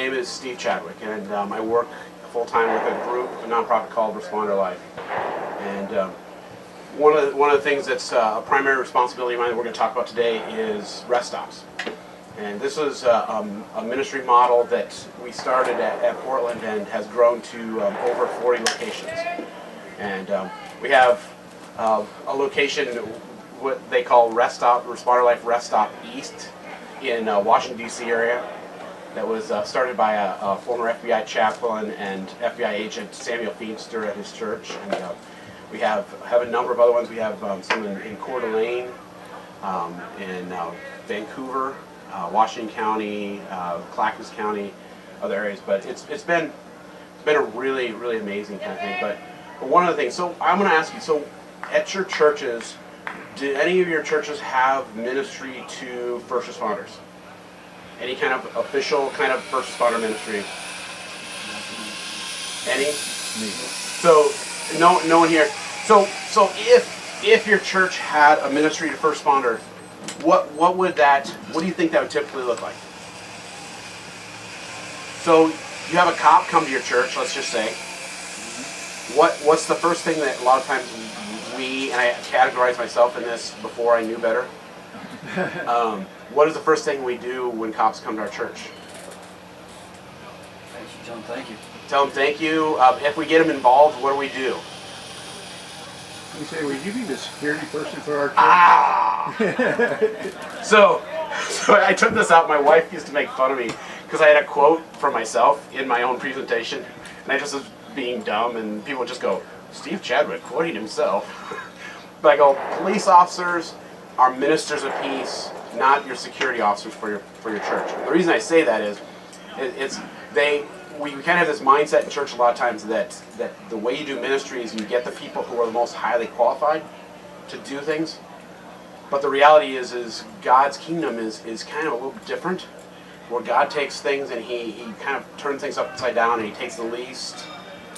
name is Steve Chadwick, and I work full-time with a group, a nonprofit called Responder Life. And one of the things that's a primary responsibility of mine that we're going to talk about today is rest stops. And this is a ministry model that we started at Portland and has grown to over 40 locations. And we have a location, what they call Rest Stop, Responder Life Rest Stop East in Washington, D.C. area. That was started by a former FBI chaplain and FBI agent, Samuel Feimster, at his church. And we have a number of other ones. We have some in Coeur d'Alene, in Vancouver, Washington County, Clackamas County, other areas. But it's been a really, really amazing kind of thing. But one of the things, so I'm going to ask you, so at your churches, do any of your churches have ministry to first responders? Any kind of official kind of first responder ministry? Any? So no one here. So if your church had a ministry to first responder, what do you think that would typically look like? So you have a cop come to your church, let's just say. What's the first thing that a lot of times and I categorize myself in this before I knew better. What is the first thing we do when cops come to our church? Tell them thank you. Tell them thank you. If we get them involved, what do we do? You say, will you be the security person for our church? Ah! So I took this out. My wife used to make fun of me because I had a quote for myself in my own presentation, and I just was being dumb, and people would just go, Steve Chadwick quoting himself. But I go, police officers are ministers of peace, not your security officers for your church. And the reason I say that is, we kind of have this mindset in church a lot of times that the way you do ministry is you get the people who are the most highly qualified to do things. But the reality is God's kingdom is kind of a little different, where God takes things and he kind of turns things upside down, and he takes the least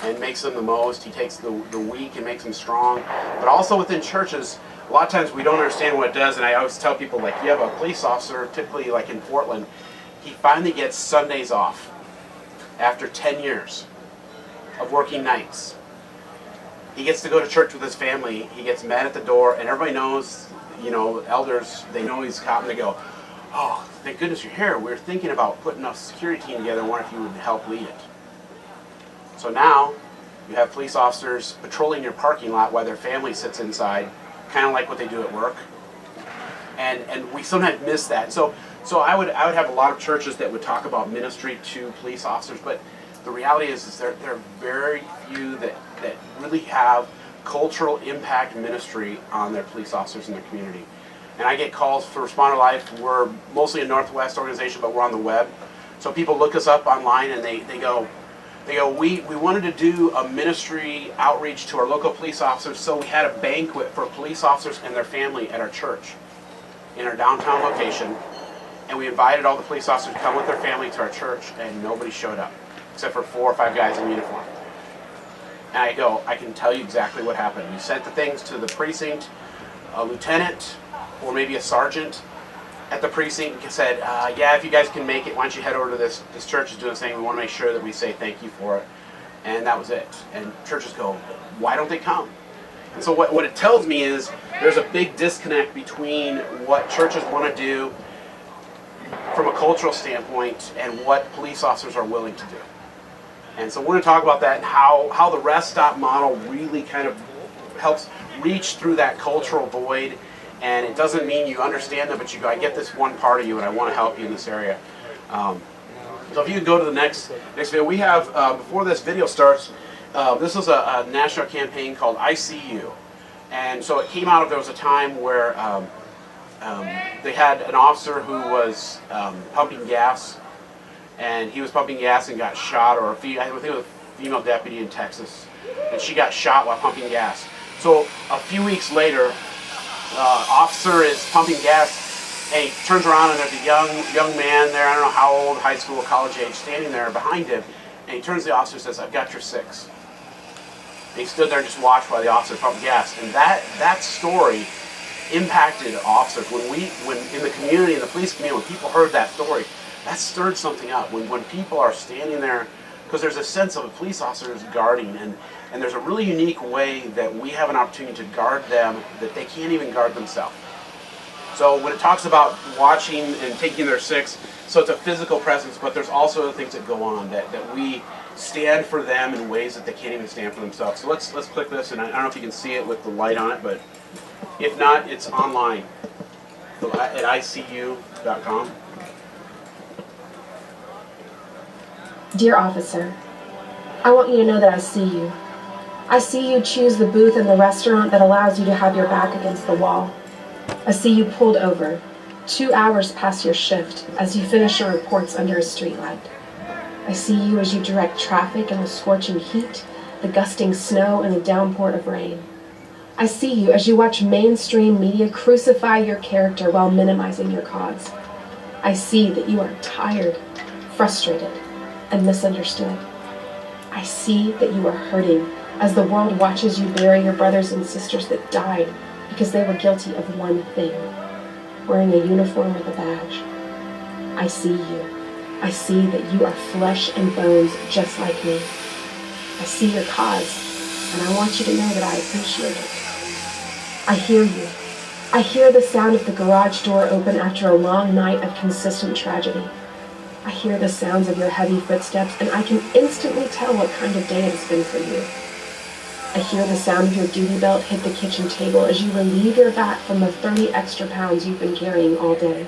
and makes them the most. He takes the weak and makes them strong. But also within churches, a lot of times we don't understand what it does, and I always tell people, like, you have a police officer, typically like in Portland, he finally gets Sundays off after 10 years of working nights. He gets to go to church with his family. He gets met at the door, and everybody knows, elders, they know he's a cop, and they go, oh, thank goodness you're here. We're thinking about putting a security team together and wonder if you would help lead it. So now you have police officers patrolling your parking lot while their family sits inside, kind of like what they do at work. And we sometimes miss that. So I would have a lot of churches that would talk about ministry to police officers, but the reality is there are very few that really have cultural impact ministry on their police officers in their community. And I get calls for Responder Life. We're mostly a Northwest organization, but we're on the web. So people look us up online and they go, we wanted to do a ministry outreach to our local police officers, so we had a banquet for police officers and their family at our church in our downtown location, and we invited all the police officers to come with their family to our church, and nobody showed up except for 4 or 5 guys in uniform. And I go, I can tell you exactly what happened. We sent the things to the precinct, a lieutenant or maybe a sergeant at the precinct said, yeah, if you guys can make it, why don't you head over to this church is doing this thing. We want to make sure that we say thank you for it. And that was it. And churches go, why don't they come? And so what it tells me is there's a big disconnect between what churches want to do from a cultural standpoint and what police officers are willing to do. And so we're going to talk about that and how the rest stop model really kind of helps reach through that cultural void. And it doesn't mean you understand them, but you go, I get this one part of you and I want to help you in this area. So if you could go to the next video. We have, before this video starts, this was a national campaign called I See You. And so it came out of, there was a time where they had an officer who was pumping gas, and he was pumping gas and got shot, or I think it was a female deputy in Texas, and she got shot while pumping gas. So a few weeks later, officer is pumping gas, and he turns around and there's a young man there, I don't know how old, high school, college age, standing there behind him, and he turns to the officer and says, I've got your 6. And he stood there and just watched while the officer pumped gas. And that story impacted officers. When in the community, in the police community, when people heard that story, that stirred something up. When people are standing there, because there's a sense of a police officer is guarding, and there's a really unique way that we have an opportunity to guard them that they can't even guard themselves. So when it talks about watching and taking their six, so it's a physical presence, but there's also other things that go on that we stand for them in ways that they can't even stand for themselves. So let's click this, and I don't know if you can see it with the light on it, but if not, it's online at icu.com. Dear officer, I want you to know that I see you. I see you choose the booth in the restaurant that allows you to have your back against the wall. I see you pulled over, 2 hours past your shift, as you finish your reports under a streetlight. I see you as you direct traffic in the scorching heat, the gusting snow, and the downpour of rain. I see you as you watch mainstream media crucify your character while minimizing your cause. I see that you are tired, frustrated, and misunderstood. I see that you are hurting as the world watches you bury your brothers and sisters that died because they were guilty of one thing, wearing a uniform with a badge. I see you. I see that you are flesh and bones just like me. I see your cause, and I want you to know that I appreciate it. I hear you. I hear the sound of the garage door open after a long night of consistent tragedy. I hear the sounds of your heavy footsteps, and I can instantly tell what kind of day it has been for you. I hear the sound of your duty belt hit the kitchen table as you relieve your back from the 30 extra pounds you've been carrying all day.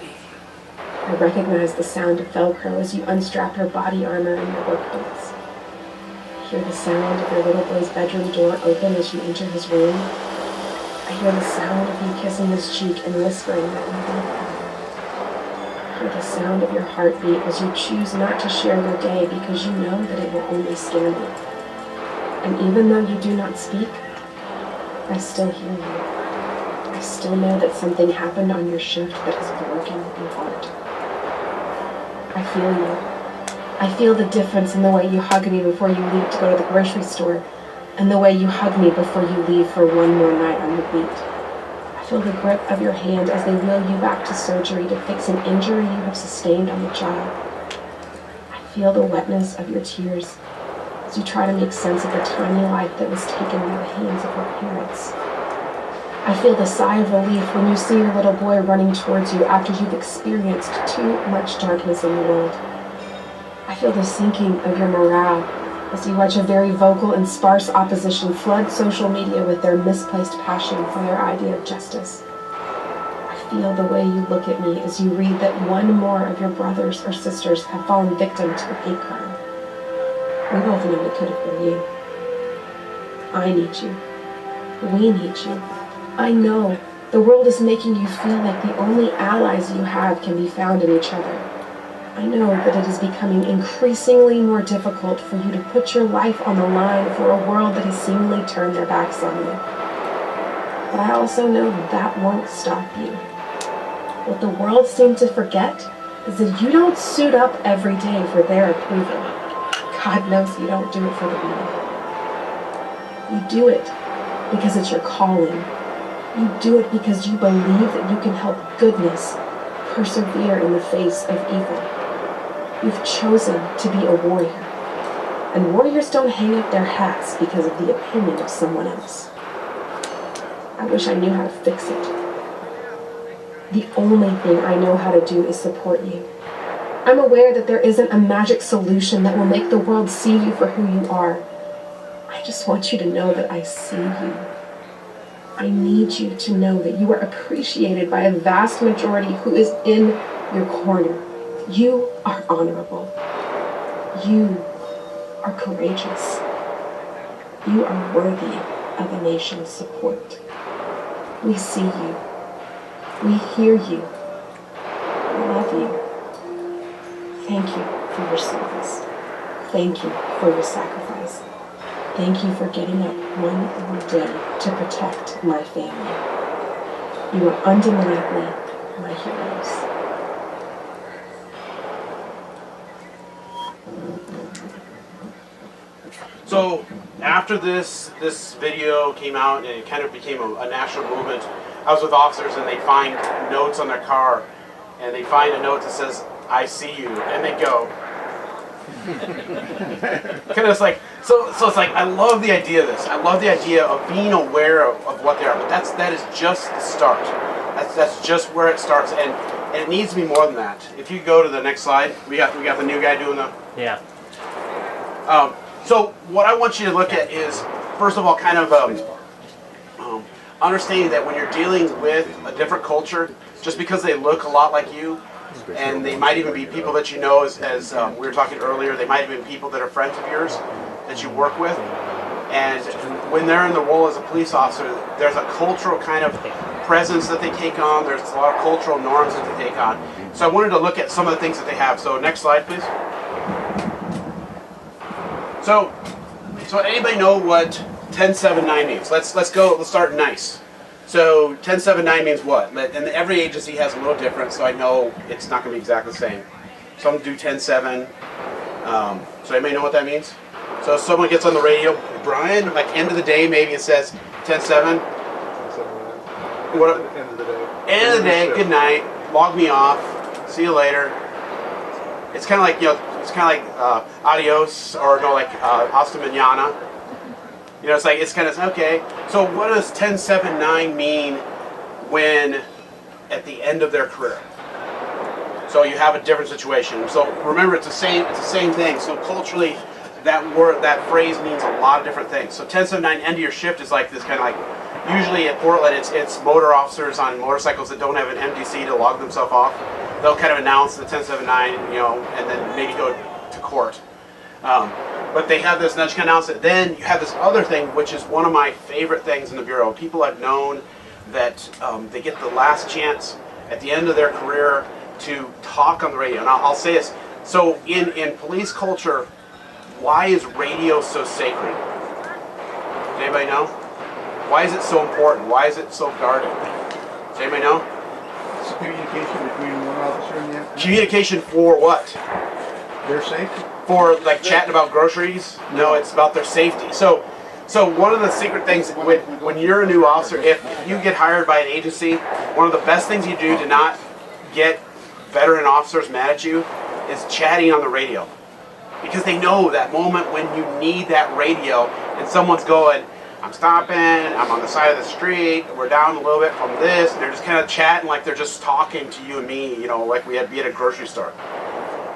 I recognize the sound of Velcro as you unstrap your body armor and your work boots. I hear the sound of your little boy's bedroom door open as you enter his room. I hear the sound of you kissing his cheek and whispering that you love him. I hear the sound of your heartbeat as you choose not to share your day because you know that it will only scare me. And even though you do not speak, I still hear you. I still know that something happened on your shift that has broken your heart. I feel you. I feel the difference in the way you hug me before you leave to go to the grocery store, and the way you hug me before you leave for one more night on the beat. I feel the grip of your hand as they wheel you back to surgery to fix an injury you have sustained on the job. I feel the wetness of your tears as you try to make sense of the tiny life that was taken by the hands of your parents. I feel the sigh of relief when you see your little boy running towards you after you've experienced too much darkness in the world. I feel the sinking of your morale as you watch a very vocal and sparse opposition flood social media with their misplaced passion for your idea of justice. I feel the way you look at me as you read that one more of your brothers or sisters have fallen victim to a hate crime. We both know it could have been you. I need you. We need you. I know the world is making you feel like the only allies you have can be found in each other. I know that it is becoming increasingly more difficult for you to put your life on the line for a world that has seemingly turned their backs on you. But I also know that won't stop you. What the world seems to forget is that you don't suit up every day for their approval. God knows you don't do it for the money. You do it because it's your calling. You do it because you believe that you can help goodness persevere in the face of evil. You've chosen to be a warrior. And warriors don't hang up their hats because of the opinion of someone else. I wish I knew how to fix it. The only thing I know how to do is support you. I'm aware that there isn't a magic solution that will make the world see you for who you are. I just want you to know that I see you. I need you to know that you are appreciated by a vast majority who is in your corner. You are honorable. You are courageous. You are worthy of a nation's support. We see you. We hear you. We love you. Thank you for your service. Thank you for your sacrifice. Thank you for getting up one more day to protect my family. You are undeniably my heroes. So after this video came out and it kind of became a national movement, I was with officers and they find notes on their car and they find a note that says, I see you, and they go. Kind of like so it's like I love the idea of this. I love the idea of being aware of what they are, but that is just the start. That's just where it starts, and it needs to be more than that. If you go to the next slide, we got the new guy doing the So what I want you to look at is, first of all, kind of understanding that when you're dealing with a different culture, just because they look a lot like you, and they might even be people that you know, as we were talking earlier, they might have been people that are friends of yours that you work with. And when they're in the role as a police officer, there's a cultural kind of presence that they take on. There's a lot of cultural norms that they take on. So I wanted to look at some of the things that they have. So next slide, please. So anybody know what 1079 means? Let's start nice. So 1079 means what? And every agency has a little different, so I know it's not going to be exactly the same. Some do 107. So anybody know what that means? So if someone gets on the radio, Brian, like end of the day, maybe it says 107. What? End of the day. End of the day. Good night. Log me off. See you later. It's kind of like adios, or no, like hasta mañana. You know, it's kind of okay. So what does 1079 mean when at the end of their career? So you have a different situation. So remember, it's the same thing. So culturally, that phrase means a lot of different things. So 1079 end of your shift is like this kind of like, usually at Portland, it's motor officers on motorcycles that don't have an MDC to log themselves off. They'll kind of announce the 1079, you know, and then maybe go to court. But they have this, and then just kind of announce it. Then you have this other thing, which is one of my favorite things in the Bureau. People have known that they get the last chance at the end of their career to talk on the radio. And I'll say this. So in police culture, why is radio so sacred? Does anybody know? Why is it so important? Why is it so guarded? Does anybody know? It's communication between one officer and the other. Communication for what? Their safety. For like chatting about groceries? No, it's about their safety. So one of the secret things when you're a new officer, if you get hired by an agency, one of the best things you do to not get veteran officers mad at you is chatting on the radio. Because they know that moment when you need that radio and someone's going, I'm stopping, I'm on the side of the street, we're down a little bit from this, and they're just kind of chatting like they're just talking to you and me, you know, like we'd be at a grocery store.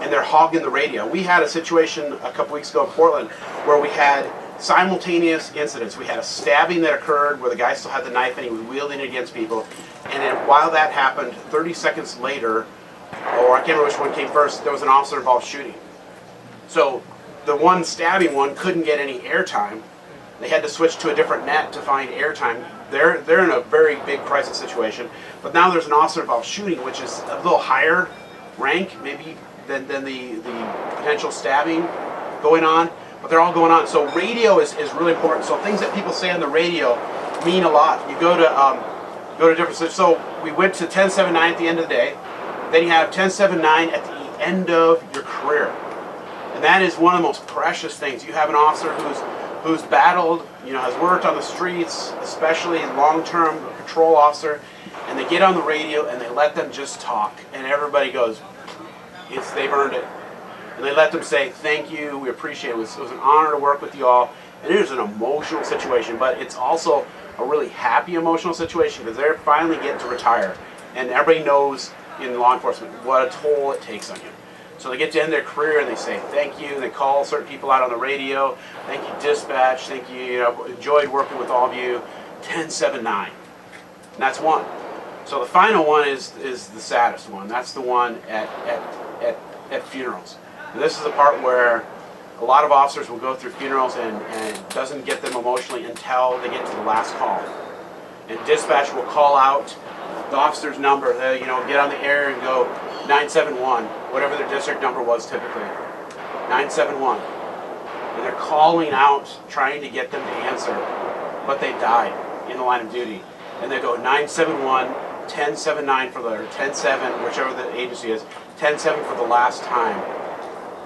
And they're hogging the radio. We had a situation a couple weeks ago in Portland where we had simultaneous incidents. We had a stabbing that occurred where the guy still had the knife and he was wielding it against people. And then while that happened, 30 seconds later, or I can't remember which one came first, there was an officer involved shooting. So the one stabbing one couldn't get any airtime. They had to switch to a different net to find airtime. They're in a very big crisis situation. But now there's an officer involved shooting, which is a little higher rank, maybe than the potential stabbing going on, but they're all going on. So radio is really important. So things that people say on the radio mean a lot. You go to different. So we went to 1079 at the end of the day. Then you have 1079 at the end of your career, and that is one of the most precious things. You have an officer who's battled, you know, has worked on the streets, especially long-term patrol officer, and they get on the radio and they let them just talk, and everybody goes, they've earned it. And they let them say, thank you, we appreciate it. It was an honor to work with you all. And it is an emotional situation, but it's also a really happy emotional situation because they're finally getting to retire. And everybody knows in law enforcement what a toll it takes on you. So they get to end their career and they say thank you, and they call certain people out on the radio, thank you dispatch, thank you, you know, enjoyed working with all of you, 1079. And that's one. So the final one is the saddest one. That's the one at funerals. And this is the part where a lot of officers will go through funerals and it doesn't get them emotionally until they get to the last call. And dispatch will call out the officer's number, you know, get on the air and go 971, whatever their district number was typically. 971. And they're calling out, trying to get them to answer, but they died in the line of duty. And they go 971, 1079 for the, or 107, whichever the agency is, 107 for the last time.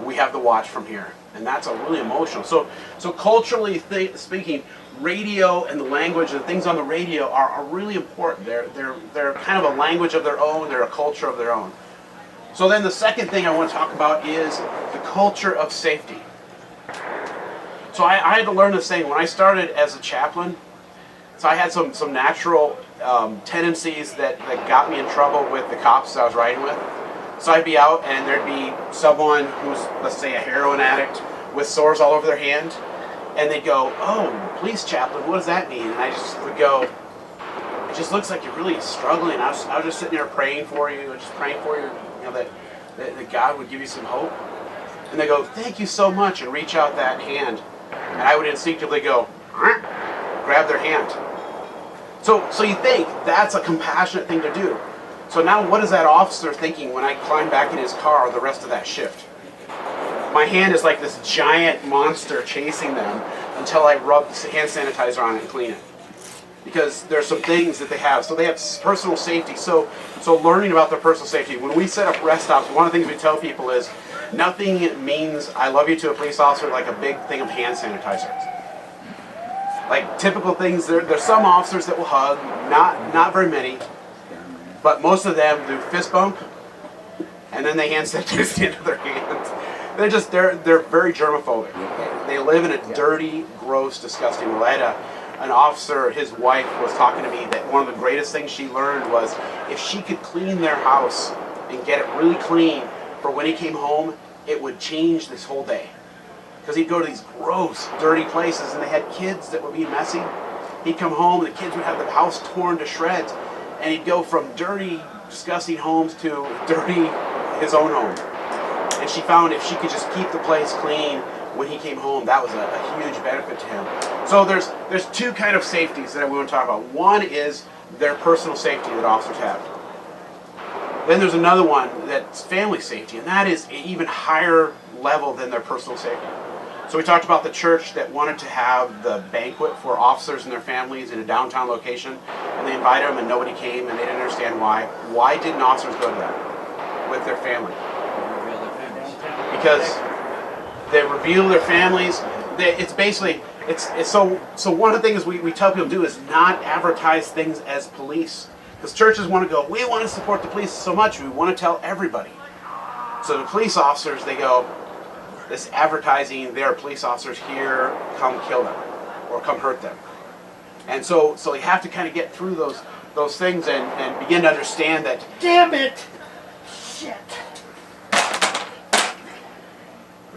We have to watch from here. And that's a really emotional. So culturally speaking, radio and the language and things on the radio are really important. They're kind of a language of their own. They're a culture of their own. So then the second thing I want to talk about is the culture of safety. So I had to learn this thing when I started as a chaplain. So I had some natural tendencies that got me in trouble with the cops I was riding with. So I'd be out and there'd be someone who's, let's say, a heroin addict with sores all over their hand. And they'd go, "Oh, police chaplain, what does that mean?" And I just would go, "It just looks like you're really struggling." I was just sitting there praying for you, just praying for you, that God would give you some hope. And they go, "Thank you so much," and reach out that hand. And I would instinctively go, grab their hand. So you think that's a compassionate thing to do. So now what is that officer thinking when I climb back in his car the rest of that shift? My hand is like this giant monster chasing them until I rub hand sanitizer on it and clean it. Because there's some things that they have. So they have personal safety. So learning about their personal safety. When we set up rest stops, one of the things we tell people is nothing means "I love you" to a police officer like a big thing of hand sanitizer. Like typical things, there's some officers that will hug, not very many, but most of them do fist bump, and then they hand sanitize the end of their hands. They're very germophobic. They live in a dirty, gross, disgusting world. I had an officer, his wife was talking to me that one of the greatest things she learned was if she could clean their house and get it really clean for when he came home, it would change this whole day. Because he'd go to these gross, dirty places and they had kids that would be messy. He'd come home and the kids would have the house torn to shreds, and he'd go from dirty, disgusting homes to dirty, his own home. And she found if she could just keep the place clean when he came home, that was a huge benefit to him. So there's two kind of safeties that we want to talk about. One is their personal safety that officers have. Then there's another one that's family safety, and that is an even higher level than their personal safety. So we talked about the church that wanted to have the banquet for officers and their families in a downtown location, and they invited them and nobody came and they didn't understand why. Why didn't officers go to that with their family? Because they reveal their families. It's basically, so one of the things we tell people to do is not advertise things as police. Because churches want to go, we want to support the police so much, we want to tell everybody. So the police officers, they go, this advertising, there are police officers here, come kill them, or come hurt them. And so you have to kind of get through those things and begin to understand that, Damn it! Shit.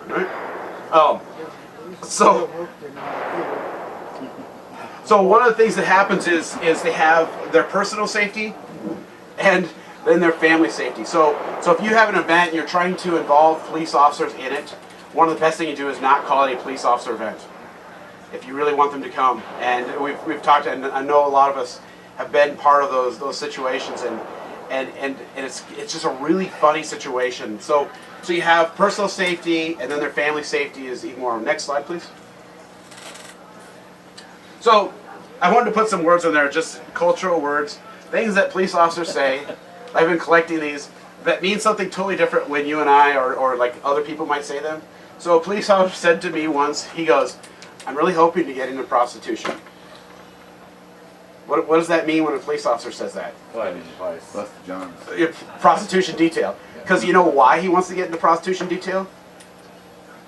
all right? So one of the things that happens is they have their personal safety and then their family safety. So if you have an event and you're trying to involve police officers in it, one of the best things you do is not call it a police officer event. If you really want them to come, and we've talked, and I know a lot of us have been part of those situations, and it's just a really funny situation. So you have personal safety, and then their family safety is even more. Next slide, please. So I wanted to put some words in there, just cultural words, things that police officers say. I've been collecting these that mean something totally different when you and I or like other people might say them. So a police officer said to me once, he goes, "I'm really hoping to get into prostitution." What does that mean when a police officer says that? Buster Jones. Prostitution detail. Because you know why he wants to get into prostitution detail?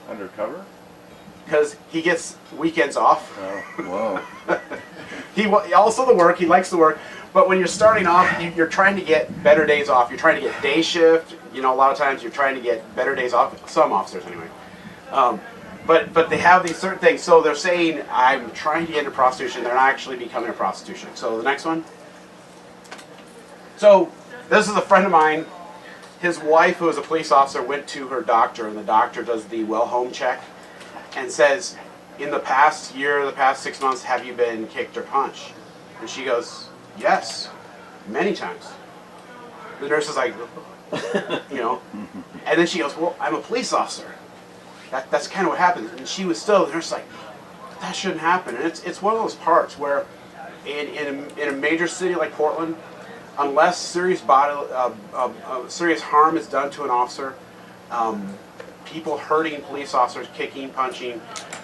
Undercover? Because he gets weekends off. Oh, whoa. He also the work. He likes the work. But when you're starting off, you're trying to get better days off. You're trying to get day shift. You know, a lot of times you're trying to get better days off. Some officers, anyway. But they have these certain things. So they're saying, "I'm trying to get into prostitution." They're not actually becoming a prostitution. So the next one. So this is a friend of mine. His wife, who is a police officer, went to her doctor, and the doctor does the well home check and says, "In the past year, the past 6 months, have you been kicked or punched?" And she goes, "Yes, many times." The nurse is like, you know, and then she goes, "Well, I'm a police officer. That's kind of what happens." And she was still, the nurse is like, "That shouldn't happen." And it's one of those parts where in a major city like Portland, unless serious serious harm is done to an officer, people hurting police officers, kicking, punching,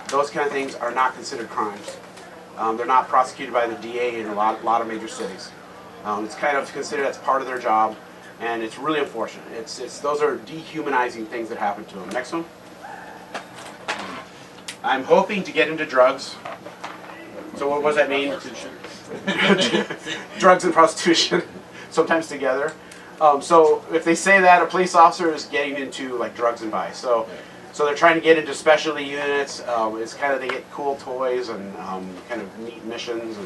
those kind of things are not considered crimes. They're not prosecuted by the DA in a lot of major cities. It's kind of considered as part of their job. And it's really unfortunate. Those are dehumanizing things that happen to them. Next one. I'm hoping to get into drugs. So what does that mean? Drugs and prostitution, sometimes together. So if they say that, a police officer is getting into like drugs and vice. So they're trying to get into specialty units. It's kind of, they get cool toys and kind of neat missions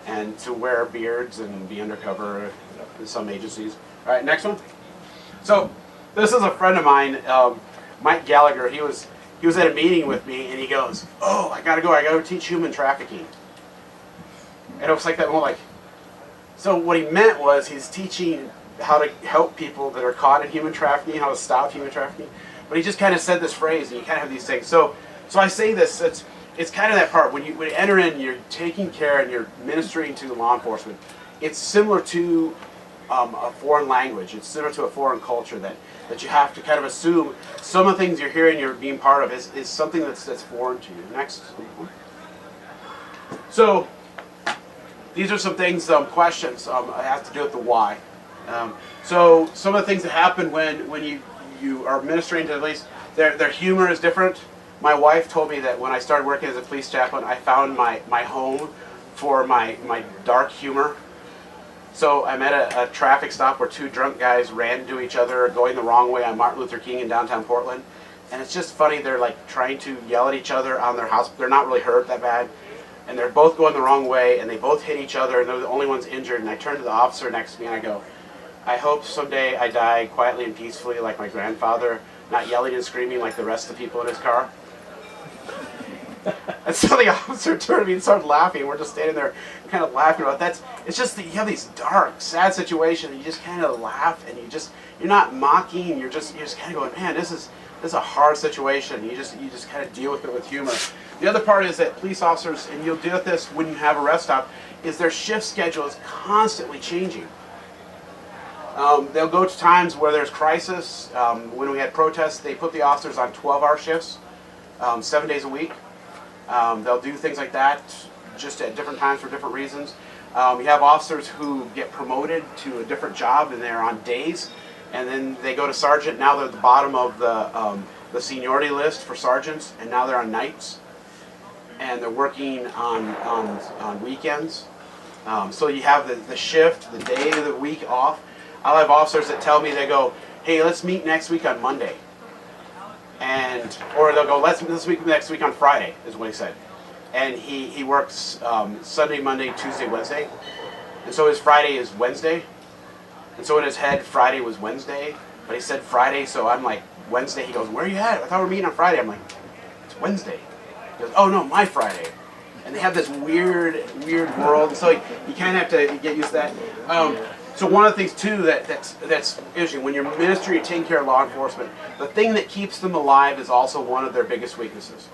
and to wear beards and be undercover in some agencies. All right, next one. So this is a friend of mine, Mike Gallagher. He was at a meeting with me, and he goes, "Oh, I gotta go teach human trafficking." And it was like that more like, so what he meant was he's teaching how to help people that are caught in human trafficking, how to stop human trafficking. But he just kind of said this phrase, and you kind of have these things. So I say this, it's kind of that part, when you enter in, you're taking care and you're ministering to law enforcement. It's similar to a foreign language. It's similar to a foreign culture that you have to kind of assume some of the things you're hearing, you're being part of is something that's foreign to you. Next. So these are some things, questions. I have to do with the why. So some of the things that happen when you are ministering to the police, their humor is different. My wife told me that when I started working as a police chaplain, I found my home for my dark humor. So I'm at a traffic stop where two drunk guys ran into each other going the wrong way on Martin Luther King in downtown Portland. And it's just funny, they're like trying to yell at each other on their house. They're not really hurt that bad. And they're both going the wrong way, and they both hit each other, and they're the only ones injured. And I turn to the officer next to me and I go, "I hope someday I die quietly and peacefully like my grandfather, not yelling and screaming like the rest of the people in his car." And so the officer turned to me and started laughing. We're just standing there kind of laughing about that. It's just that you have these dark, sad situations, and you just kind of laugh, and you're not mocking, you're just kind of going, "Man, this is a hard situation." You just kind of deal with it with humor. The other part is that police officers, and you'll deal with this when you have a rest stop, is their shift schedule is constantly changing. They'll go to times where there's crisis. When we had protests, they put the officers on 12-hour shifts, 7 days a week. They'll do things like that just at different times for different reasons. You have officers who get promoted to a different job and they're on days, and then they go to sergeant. Now they're at the bottom of the seniority list for sergeants, and now they're on nights, and they're working on weekends. So you have the shift, the day of the week off. I'll have officers that tell me, they go, "Hey, let's meet next week on Monday." Or they'll go, let's meet next week on Friday, is what he said. And he works Sunday, Monday, Tuesday, Wednesday. And so his Friday is Wednesday. And so in his head, Friday was Wednesday. But he said Friday, so I'm like, Wednesday. He goes, "Where are you at? I thought we were meeting on Friday." I'm like, "It's Wednesday." He goes, "Oh no, my Friday." And they have this weird world. And so you kind of have to get used to that. So one of the things too that's interesting, when you're ministry, you're taking care of law enforcement, the thing that keeps them alive is also one of their biggest weaknesses.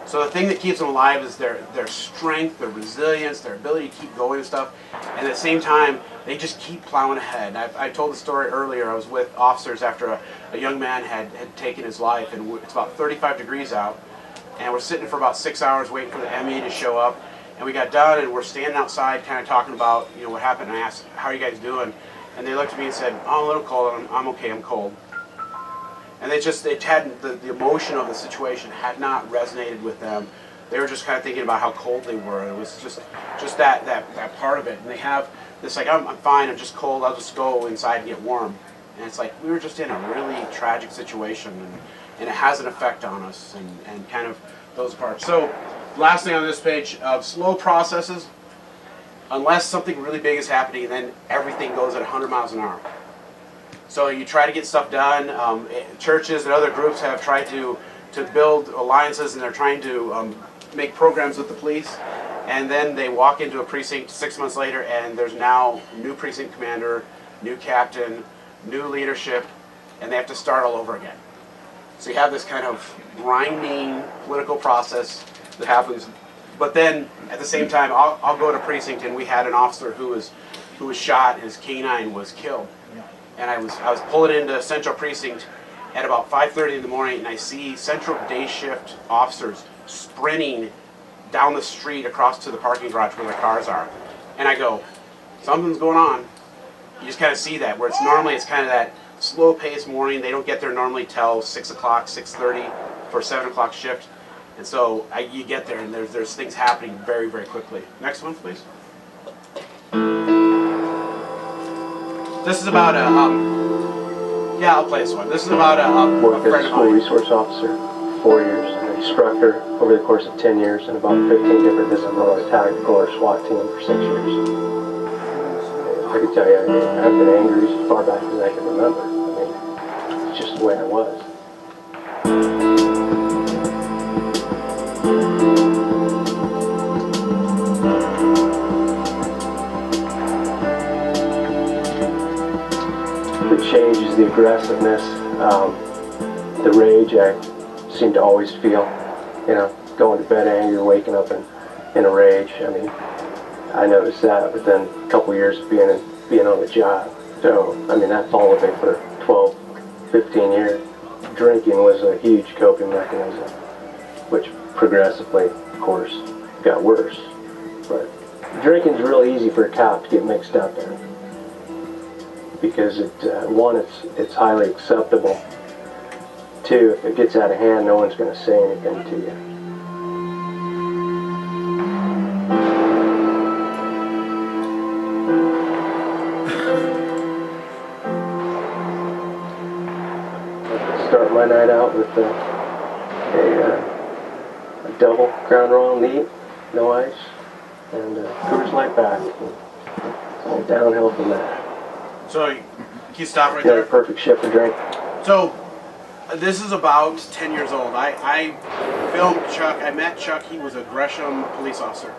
So the thing that keeps them alive is their strength, their resilience, their ability to keep going and stuff. And at the same time, they just keep plowing ahead. I told the story earlier. I was with officers after a young man had taken his life, and it's about 35 degrees out, and we're sitting for about 6 hours waiting for the ME to show up. And we got done, and we're standing outside kind of talking about, what happened. And I asked, "How are you guys doing?" And they looked at me and said, "Oh, I'm a little cold." I'm okay, I'm cold. And it hadn't, the emotion of the situation had not resonated with them. They were just kind of thinking about how cold they were. It was just that part of it. And they have this like, I'm fine, I'm just cold, I'll just go inside and get warm. And it's like, we were just in a really tragic situation, and it has an effect on us, and kind of those parts. So, last thing on this page, slow processes, unless something really big is happening, then everything goes at 100 miles an hour. So you try to get stuff done. Churches and other groups have tried to build alliances, and they're trying to make programs with the police. And then they walk into a precinct 6 months later, and there's now new precinct commander, new captain, new leadership, and they have to start all over again. So you have this kind of grinding political process that happens. But then at the same time, I'll go to precinct, and we had an officer who was shot. His canine was killed, and I was pulling into Central Precinct at about 5:30 in the morning, and I see Central day shift officers sprinting down the street across to the parking garage where their cars are, and I go, "Something's going on." You just kind of see that, where it's normally it's kind of that slow-paced morning. They don't get there normally till 6 o'clock, 6:30 for a 7 o'clock shift. And so you get there, and there's things happening very, very quickly. Next one, please. This is about a, yeah, I'll play this one. This is about a Worked as friend a of school mine. resource officer 4 years, an instructor over the course of 10 years, and about 15 different disciplines, tactical or SWAT team for 6 years. I can tell you, I've been angry as far back as I can remember. I mean, it's just the way I was. The change is the aggressiveness, the rage I seem to always feel, going to bed angry, waking up in a rage. I mean, I noticed that within a couple years of being on the job. So, I mean, that followed me for 12, 15 years. Drinking was a huge coping mechanism, which progressively, of course, got worse. But drinking's real easy for a cop to get mixed up in, because it's highly acceptable. Two, if it gets out of hand, no one's going to say anything to you. Start my night out with a double Crown Royal neat, no ice, and Coors Light back. It's all downhill from there. So, can you stop right Another there? perfect shift of drink. So, this is about 10 years old. I filmed Chuck. I met Chuck. He was a Gresham police officer.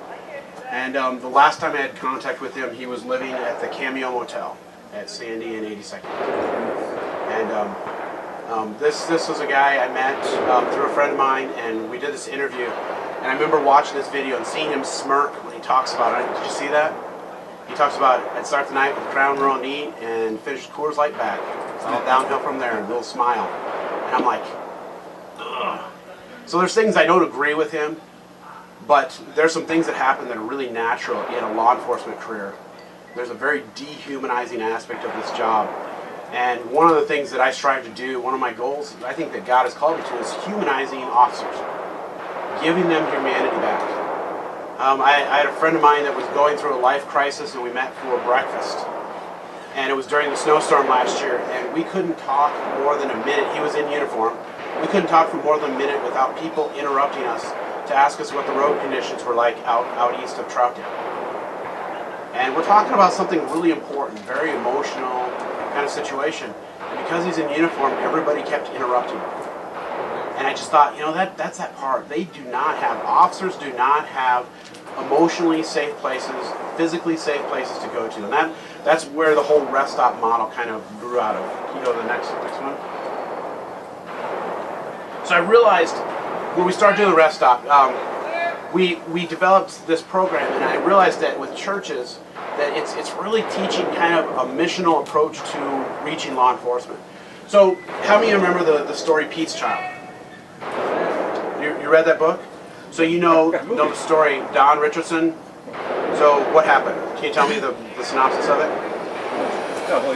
And the last time I had contact with him, he was living at the Cameo Motel at Sandy and 82nd. And this was a guy I met through a friend of mine, and we did this interview. And I remember watching this video and seeing him smirk when he talks about it. Did you see that? He talks about, I'd start the night with Crown Royal neat and finish Coors Light back. It's all downhill from there, and a little smile. And I'm like, ugh. So there's things I don't agree with him, but there's some things that happen that are really natural in a law enforcement career. There's a very dehumanizing aspect of this job. And one of the things that I strive to do, one of my goals, I think that God has called me to, is humanizing officers, giving them humanity back. I had a friend of mine that was going through a life crisis, and we met for breakfast. And it was during the snowstorm last year, and we couldn't talk more than a minute. He was in uniform. We couldn't talk for more than a minute without people interrupting us to ask us what the road conditions were like out east of Troutdale. And we're talking about something really important, very emotional kind of situation. And because he's in uniform, everybody kept interrupting him. And I just thought, that's that part. Officers do not have emotionally safe places, physically safe places to go to. And that's where the whole rest stop model kind of grew out of. Can you go to the next one? So I realized when we started doing the rest stop, we developed this program, and I realized that with churches, that it's really teaching kind of a missional approach to reaching law enforcement. So how many of you remember the story Pete's Child? You read that book? So you know the story, Don Richardson. So what happened? Can you tell me the synopsis of it? Yeah, well,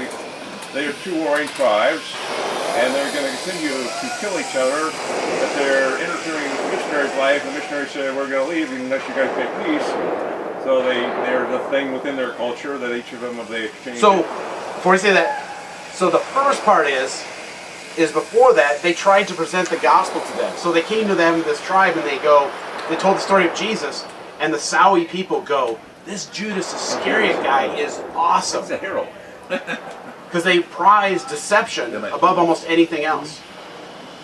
they are two warring tribes, and they're going to continue to kill each other, but they're interfering with the missionary's life, and the missionaries say, we're going to leave unless you guys make peace. So there's a thing within their culture that each of them, they exchange. So, before you say that, so the first part is before that, they tried to present the gospel to them. So they came to them, this tribe, and they told the story of Jesus, and the Sawi people go, this Judas Iscariot guy is awesome. He's a hero. Because they prize deception above almost anything else.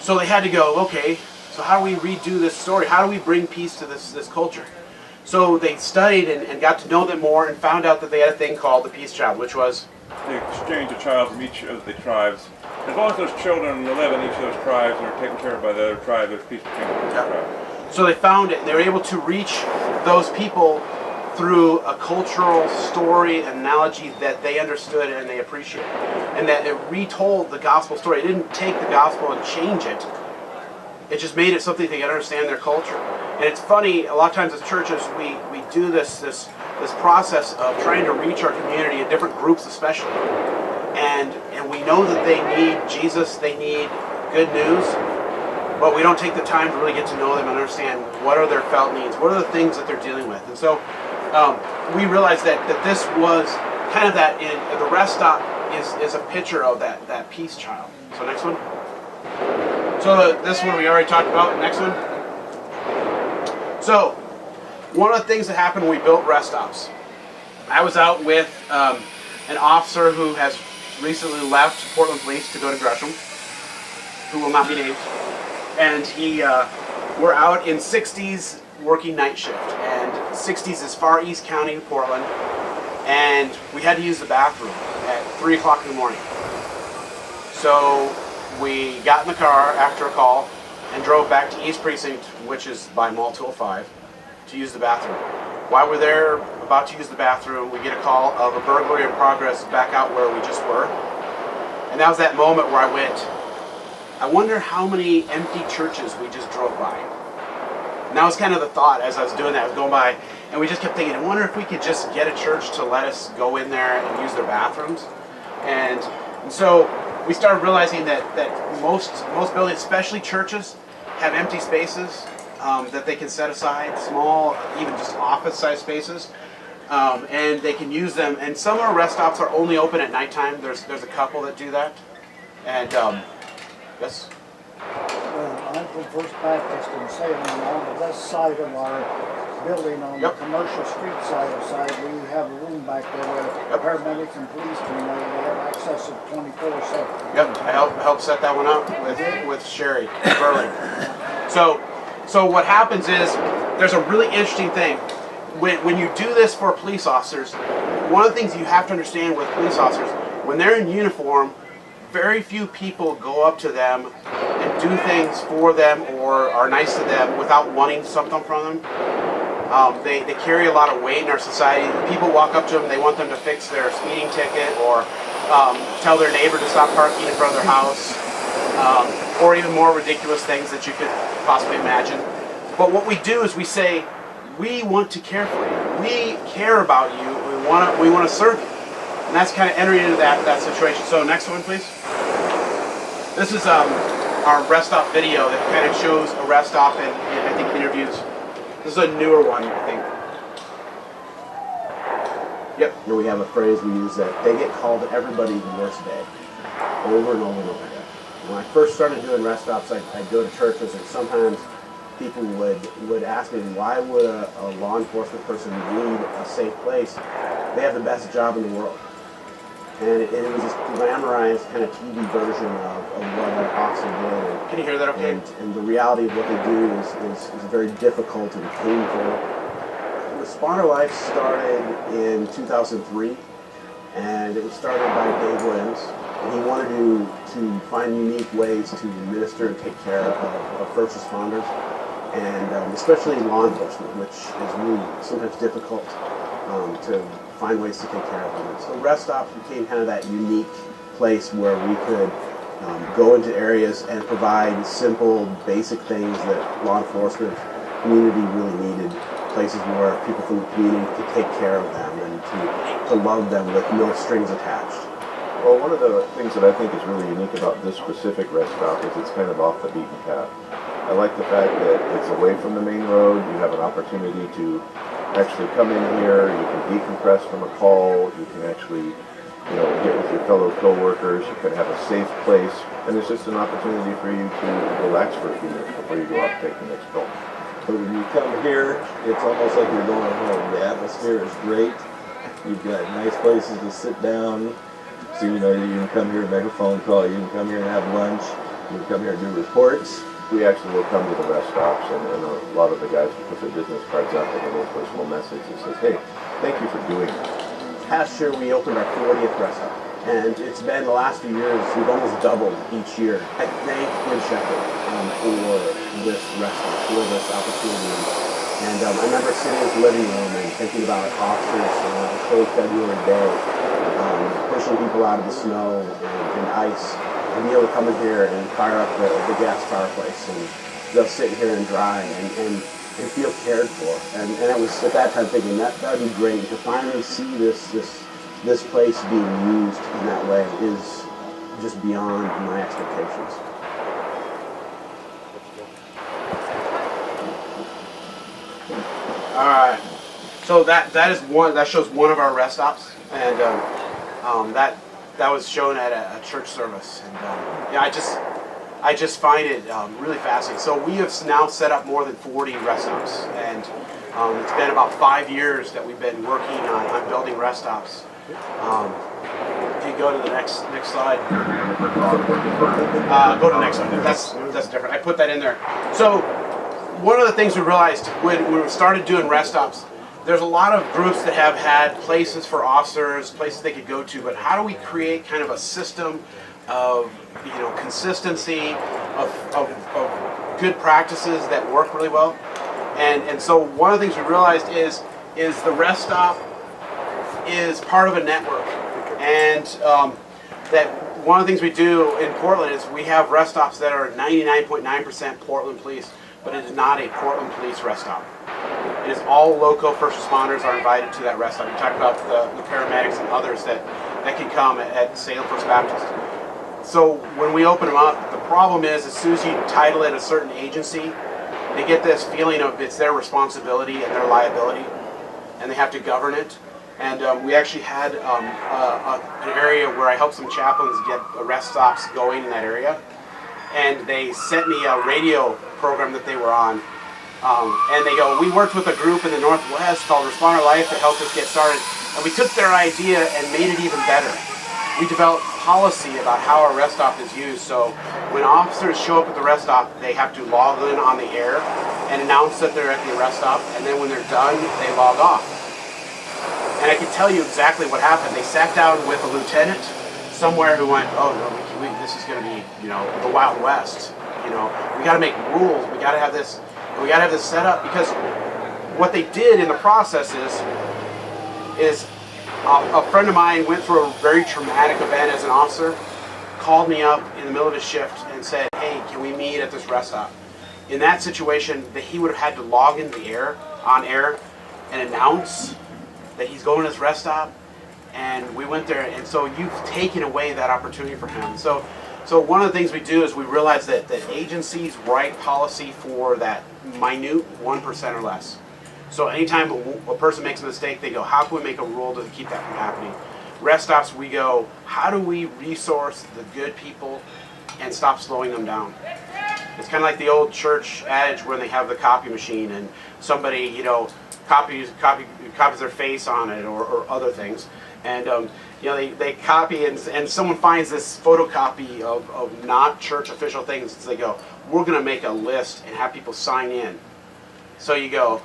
So they had to go, okay, so how do we redo this story? How do we bring peace to this culture? So they studied and got to know them more, and found out that they had a thing called the Peace Child, which was? They exchange a child from each of the tribes. As long as those children live in each of those tribes and are taken care of by the other tribe, there's peace between the tribes. So they found it, and they were able to reach those people through a cultural story, analogy that they understood and they appreciated. And that it retold the gospel story. It didn't take the gospel and change it. it just made it something they could understand their culture. And it's funny, a lot of times as churches, we do this process of trying to reach our community in different groups especially. And we know that they need Jesus, they need good news, but we don't take the time to really get to know them and understand what are their felt needs, what are the things that they're dealing with. And so we realized that this was kind of that, the rest stop is a picture of that peace child. So next one. So this one we already talked about. Next one. So one of the things that happened when we built rest stops, I was out with an officer who has recently left Portland Police to go to Gresham, who will not be named, and we're out in 60s working night shift, and 60s is far east county, Portland, and we had to use the bathroom at 3 o'clock in the morning. So we got in the car after a call and drove back to East Precinct, which is by Mall 205, to use the bathroom. While we're there about to use the bathroom, we get a call of a burglary in progress back out where we just were. And that was that moment where I went, I wonder how many empty churches we just drove by. And that was kind of the thought as I was doing that. I was going by, and we just kept thinking, I wonder if we could just get a church to let us go in there and use their bathrooms. And so we started realizing that most buildings, especially churches, have empty spaces that they can set aside, small, even just office-sized spaces, and they can use them. And some of our rest stops are only open at nighttime. There's a couple that do that. And yes. I'm from First Baptist in Salem. On the west side of our building, on the commercial street side, we have a room back there where paramedics and police can they have access to 24/7. Yep, I helped set that one up with Sherry Burling. So what happens is there's a really interesting thing. When you do this for police officers, one of the things you have to understand with police officers, when they're in uniform, very few people go up to them and do things for them or are nice to them without wanting something from them. They carry a lot of weight in our society. People walk up to them, they want them to fix their speeding ticket or tell their neighbor to stop parking in front of their house, or even more ridiculous things that you could possibly imagine. But what we do is we say, we want to care for you. We care about you. We want to serve you. And that's kind of entering into that situation. So next one, please. This is our rest stop video that kind of shows a rest stop and I think interviews. This is a newer one, I think. Yep. Here we have a phrase we use that they get called everybody's worst day, over and over and over again. When I first started doing rest stops, I'd go to churches and sometimes people would ask me, why would a law enforcement person need a safe place? They have the best job in the world. And it was this glamorized kind of TV version of what an officer did. Can you hear that okay? And the reality of what they do is very difficult and painful. The Spawner Life started in 2003, and it was started by Dave Williams. And he wanted to find unique ways to administer and take care of first responders, and especially law enforcement, which is really sometimes difficult to find ways to take care of them. So rest stops became kind of that unique place where we could go into areas and provide simple, basic things that law enforcement community really needed. Places where people from the community could take care of them and to love them with no strings attached. Well, one of the things that I think is really unique about this specific rest stop is it's kind of off the beaten path. I like the fact that it's away from the main road. You have an opportunity to actually come in here. You can decompress from a call. You can actually, get with your fellow co-workers. You can have a safe place, and it's just an opportunity for you to relax for a few minutes before you go out and take the next call. But when you come here, it's almost like you're going home. The atmosphere is great. You've got nice places to sit down. So, you can come here and make a phone call. You can come here and have lunch. You can come here and do reports. We actually will come to the rest stops, and a lot of the guys will put their business cards up with a little personal message that says, hey, thank you for doing that. Last year, we opened our 40th rest stop. And it's been the last few years, we've almost doubled each year. I thank Good Shepherd for this rest stop, for this opportunity. And I remember sitting in the living room and thinking about officers on a cold February day, pushing people out of the snow and ice. and be able to come in here and fire up the gas fireplace, and they'll sit here and dry and feel cared for. And I was at that time thinking that would be great to finally see this place being used in that way is just beyond my expectations. All right. So that shows one of our rest stops, and that was shown at a church service, and yeah, I just find it really fascinating. So we have now set up more than 40 rest stops, and it's been about 5 years that we've been working on building rest stops. If you go to the next slide, go to the next one. That's different. I put that in there. So one of the things we realized when we started doing rest stops, there's a lot of groups that have had places for officers, places they could go to, but how do we create kind of a system of consistency, of good practices that work really well? And so one of the things we realized is the rest stop is part of a network, and that one of the things we do in Portland is we have rest stops that are 99.9% Portland police, but it is not a Portland police rest stop. It is all local first responders are invited to that rest stop. We talked about the paramedics and others that can come at Salem First Baptist. So when we open them up, the problem is as soon as you title it a certain agency, they get this feeling of it's their responsibility and their liability, and they have to govern it. And we actually had an area where I helped some chaplains get rest stops going in that area, and they sent me a radio program that they were on. And they go, we worked with a group in the Northwest called Responder Life to help us get started. And we took their idea and made it even better. We developed policy about how our rest stop is used. So when officers show up at the rest stop, they have to log in on the air and announce that they're at the rest stop. And then when they're done, they log off. And I can tell you exactly what happened. They sat down with a lieutenant somewhere who went, oh, no, this is going to be, the Wild West. We got to make rules. We got to have this. We got to have this set up, because what they did in the process is a friend of mine went through a very traumatic event as an officer, called me up in the middle of his shift and said, hey, can we meet at this rest stop? In that situation, that he would have had to log in on air and announce that he's going to this rest stop, and we went there, and so you've taken away that opportunity for him. So one of the things we do is we realize that agencies write policy for that minute 1% or less. So anytime a person makes a mistake, they go, how can we make a rule to keep that from happening? Rest stops, we go, how do we resource the good people and stop slowing them down? It's kind of like the old church adage when they have the copy machine and somebody, copies their face on it or other things. And they copy and someone finds this photocopy of not church official things. So they go, we're going to make a list and have people sign in. So you go,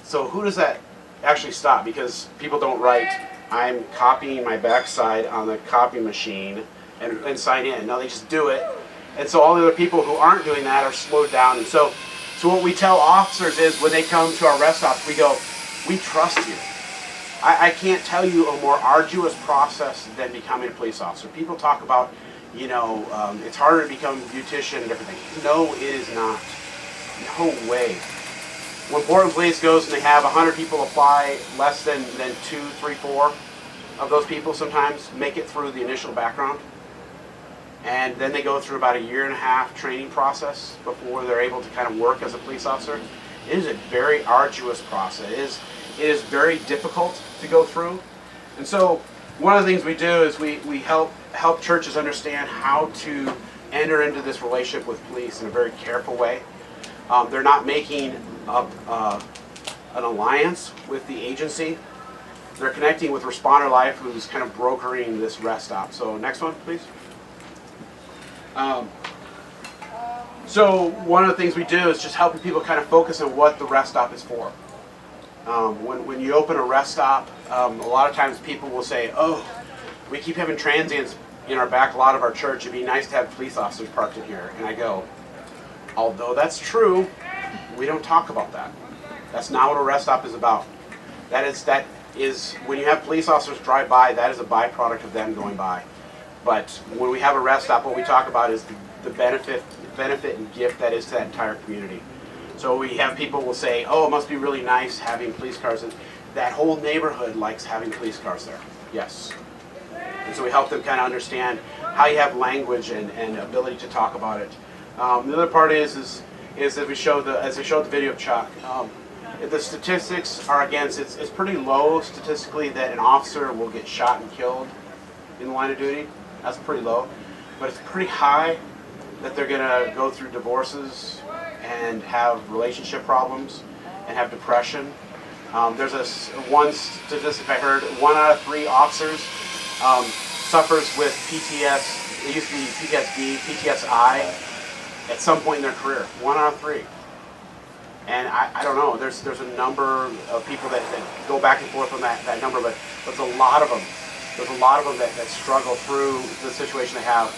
so who does that actually stop? Because people don't write, I'm copying my backside on the copy machine and sign in. No, they just do it. And so all the other people who aren't doing that are slowed down. And so what we tell officers is when they come to our rest stops, we go, we trust you. I can't tell you a more arduous process than becoming a police officer. People talk about, it's harder to become a beautician and different things. No, it is not. No way. When Portland Police goes and they have 100 people apply, less than 2, 3, 4 of those people sometimes make it through the initial background. And then they go through about 1.5 years training process before they're able to kind of work as a police officer. It is a very arduous process. It is very difficult to go through. And so one of the things we do is we help churches understand how to enter into this relationship with police in a very careful way. They're not making up an alliance with the agency. They're connecting with Responder Life, who's kind of brokering this rest stop. So next one, please. So one of the things we do is just helping people kind of focus on what the rest stop is for. When you open a rest stop, a lot of times people will say, oh, we keep having transients in our back lot of our church. It'd be nice to have police officers parked in here. And I go, although that's true, we don't talk about that. That's not what a rest stop is about. That is when you have police officers drive by, that is a byproduct of them going by. But when we have a rest stop, what we talk about is the benefit and gift that is to that entire community. So we have people will say, oh, it must be really nice having police cars. And that whole neighborhood likes having police cars there. Yes. And so we help them kind of understand how you have language and ability to talk about it. The other part is that we show as we showed the video of Chuck, the statistics are against, it's pretty low statistically that an officer will get shot and killed in the line of duty. That's pretty low. But it's pretty high that they're going to go through divorces and have relationship problems and have depression. There's one statistic I heard, 1 out of 3 officers suffers with PTS, it used to be PTSD, PTSI, at some point in their career. 1 out of 3. And I don't know, there's a number of people that go back and forth on that number, but there's a lot of them. There's a lot of them that struggle through the situation they have.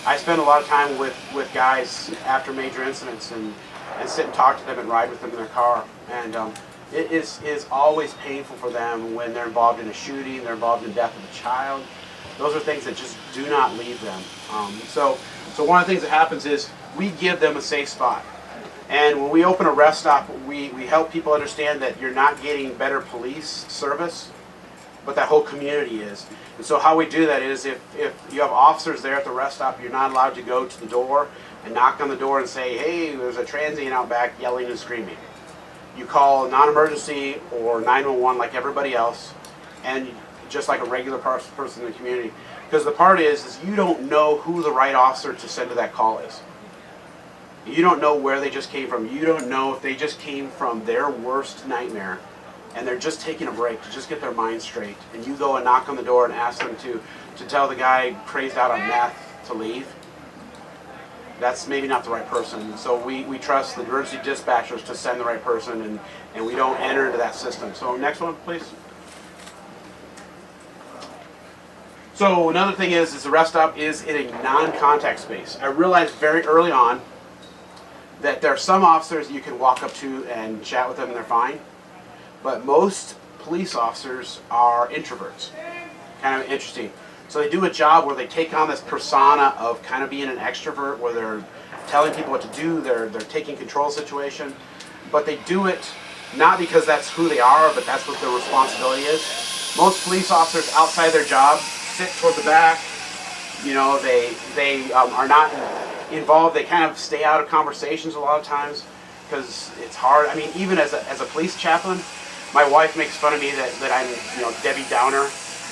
I spend a lot of time with guys after major incidents and sit and talk to them and ride with them in their car. And it is always painful for them when they're involved in a shooting, they're involved in the death of a child. Those are things that just do not leave them. So one of the things that happens is we give them a safe spot. And when we open a rest stop, we help people understand that you're not getting better police service, but that whole community is. And so how we do that is if you have officers there at the rest stop, you're not allowed to go to the door and knock on the door and say, hey, there's a transient out back yelling and screaming. You call non-emergency or 911 like everybody else, and just like a regular person in the community. Because the part is you don't know who the right officer to send to that call is. You don't know where they just came from. You don't know if they just came from their worst nightmare and they're just taking a break to just get their mind straight. And you go and knock on the door and ask them to tell the guy crazed out on meth to leave. That's maybe not the right person. So we trust the emergency dispatchers to send the right person, and we don't enter into that system. So next one, please. So another thing is the rest stop is in a non-contact space. I realized very early on that there are some officers you can walk up to and chat with them and they're fine. But most police officers are introverts. Kind of interesting. So they do a job where they take on this persona of kind of being an extrovert, where they're telling people what to do, they're taking control of the situation. But they do it not because that's who they are, but that's what their responsibility is. Most police officers outside their job sit toward the back. You know, they are not involved. They kind of stay out of conversations a lot of times because it's hard. I mean, even as a police chaplain, my wife makes fun of me that I'm, Debbie Downer.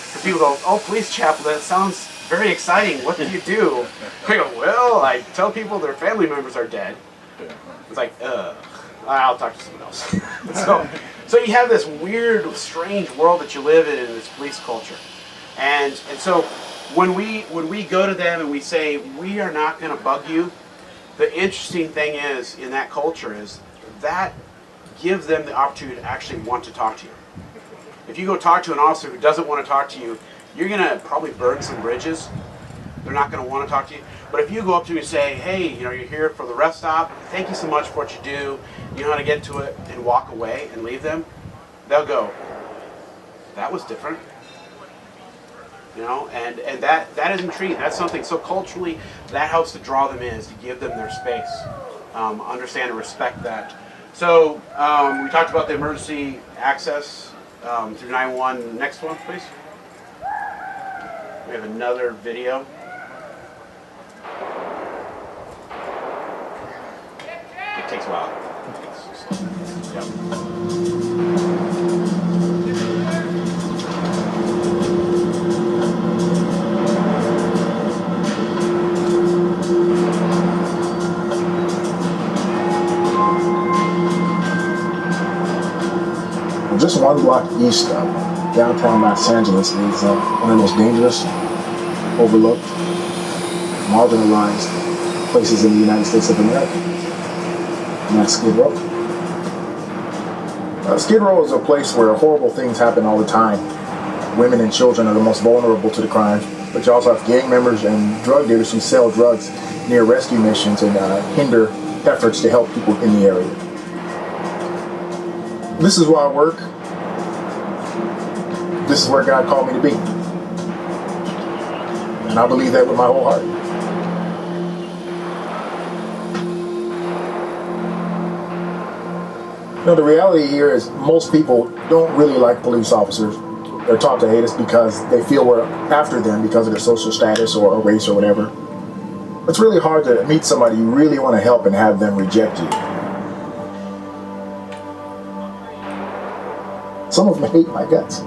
Because people go, oh, police chaplain, that sounds very exciting. What do you do? I go, well, I tell people their family members are dead. It's like, I'll talk to someone else. So you have this weird, strange world that you live in this police culture. And so when we go to them and we say, we are not going to bug you, the interesting thing is, in that culture, is that gives them the opportunity to actually want to talk to you. If you go talk to an officer who doesn't want to talk to you, you're going to probably burn some bridges. They're not going to want to talk to you. But if you go up to them and say, hey, you're here for the rest stop, thank you so much for what you do, you know how to get to it, and walk away and leave them, they'll go, that was different. And that is intriguing. That's something, so culturally, that helps to draw them in, is to give them their space, understand and respect that. So we talked about the emergency access through 911. Next one, please. We have another video. It takes a while. Yep. Just one block east of downtown Los Angeles is one of the most dangerous, overlooked, marginalized places in the United States of America. And that's Skid Row. Skid Row is a place where horrible things happen all the time. Women and children are the most vulnerable to the crime, but you also have gang members and drug dealers who sell drugs near rescue missions and hinder efforts to help people in the area. This is where I work. This is where God called me to be. And I believe that with my whole heart. You know, the reality here is most people don't really like police officers. They're taught to hate us because they feel we're after them because of their social status or race or whatever. It's really hard to meet somebody you really want to help and have them reject you. Some of them hate my guts.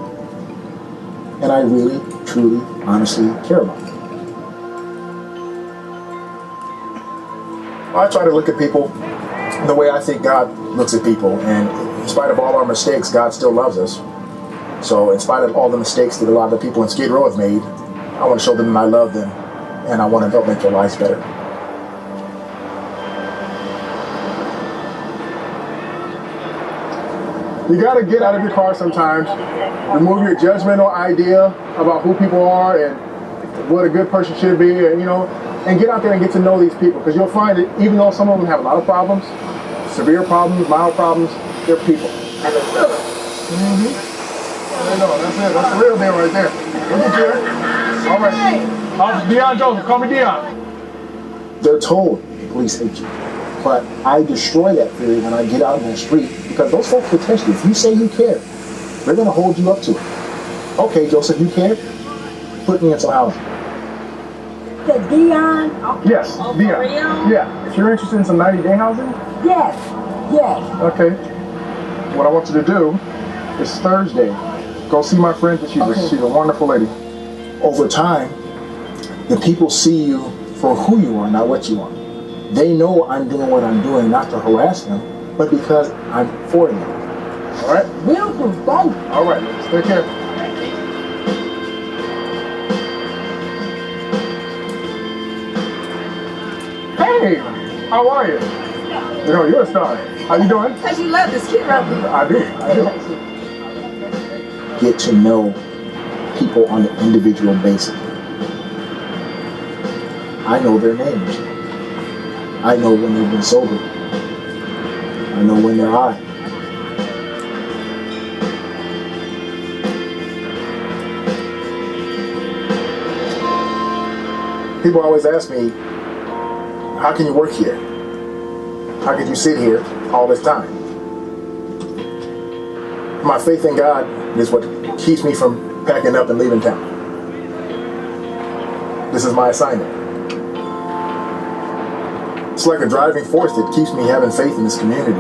And I really, truly, honestly care about them. I try to look at people the way I think God looks at people. And in spite of all our mistakes, God still loves us. So in spite of all the mistakes that a lot of the people in Skid Row have made, I want to show them that I love them and I want to help make their lives better. You got to get out of your car sometimes, remove your judgmental idea about who people are and what a good person should be, and and get out there and get to know these people, because you'll find that even though some of them have a lot of problems, severe problems, mild problems, they're people. And they feel it. That's it. That's the real deal right there. Look at you. All right. Deion Joseph, call me Deion. They're told police hate you. But I destroy that theory when I get out in the street, because those folks will test you. If you say you care, they're going to hold you up to it. Okay, Joseph, you care? Put me in some housing. The Deion? Yes, Deion. Yeah. If you're interested in some 90-day housing? Yes. Okay. What I want you to do is Thursday, go see my friend. She's a wonderful lady. Over time, the people see you for who you are, not what you are. They know I'm doing what I'm doing, not to harass them, but because I'm for them. All right? We'll do both. All right, ladies. Take care. Hey, how are you? You're a star. How you doing? Because you love this kid, right? I do. Get to know people on an individual basis. I know their names. I know when they've been sober. I know when they're high. People always ask me, how can you work here? How could you sit here all this time? My faith in God is what keeps me from packing up and leaving town. This is my assignment. It's like a driving force that keeps me having faith in this community.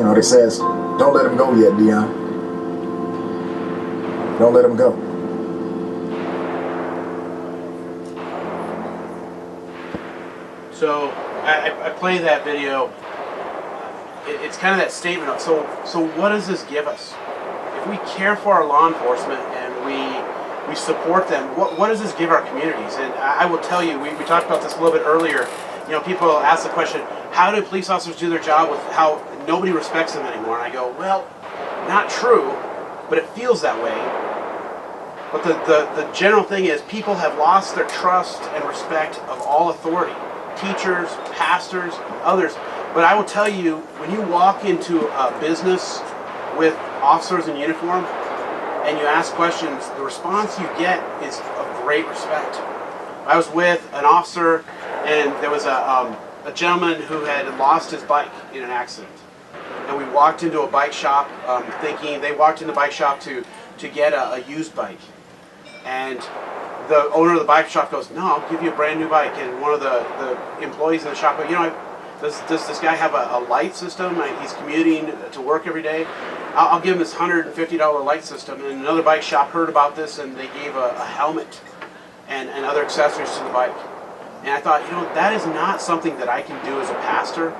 That says, don't let him go yet, Deion. Don't let him go. So I play that video. It's kind of that statement of, so what does this give us? If we care for our law enforcement and we support them, what does this give our communities? And I will tell you, we talked about this a little bit earlier. People ask the question, how do police officers do their job with how nobody respects them anymore? And I go, well, not true, but it feels that way. But the general thing is, people have lost their trust and respect of all authority. Teachers, pastors, others. But I will tell you, when you walk into a business with officers in uniform and you ask questions, the response you get is of great respect. I was with an officer, and there was a gentleman who had lost his bike in an accident. And we walked into a bike shop thinking, they walked into the bike shop to get a used bike. And the owner of the bike shop goes, no, I'll give you a brand new bike. And one of the employees in the shop goes, does this guy have a light system? He's commuting to work every day. I'll give him this $150 light system. And another bike shop heard about this, and they gave a helmet and other accessories to the bike. And I thought, that is not something that I can do as a pastor.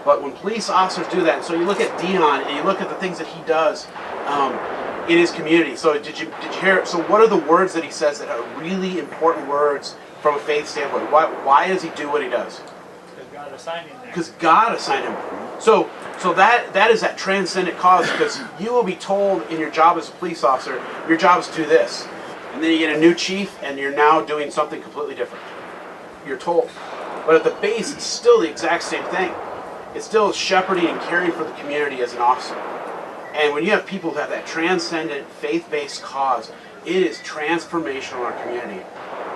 But when police officers do that, and so you look at Deion and you look at the things that he does in his community. So did you hear? So what are the words that he says that are really important words from a faith standpoint? Why does he do what he does? Because God assigned him there. Because God assigned him. So that is that transcendent cause, because you will be told in your job as a police officer, your job is to do this. And then you get a new chief and you're now doing something completely different. You're told. But at the base, it's still the exact same thing. It's still shepherding and caring for the community as an officer. And when you have people who have that transcendent, faith-based cause, it is transformational in our community.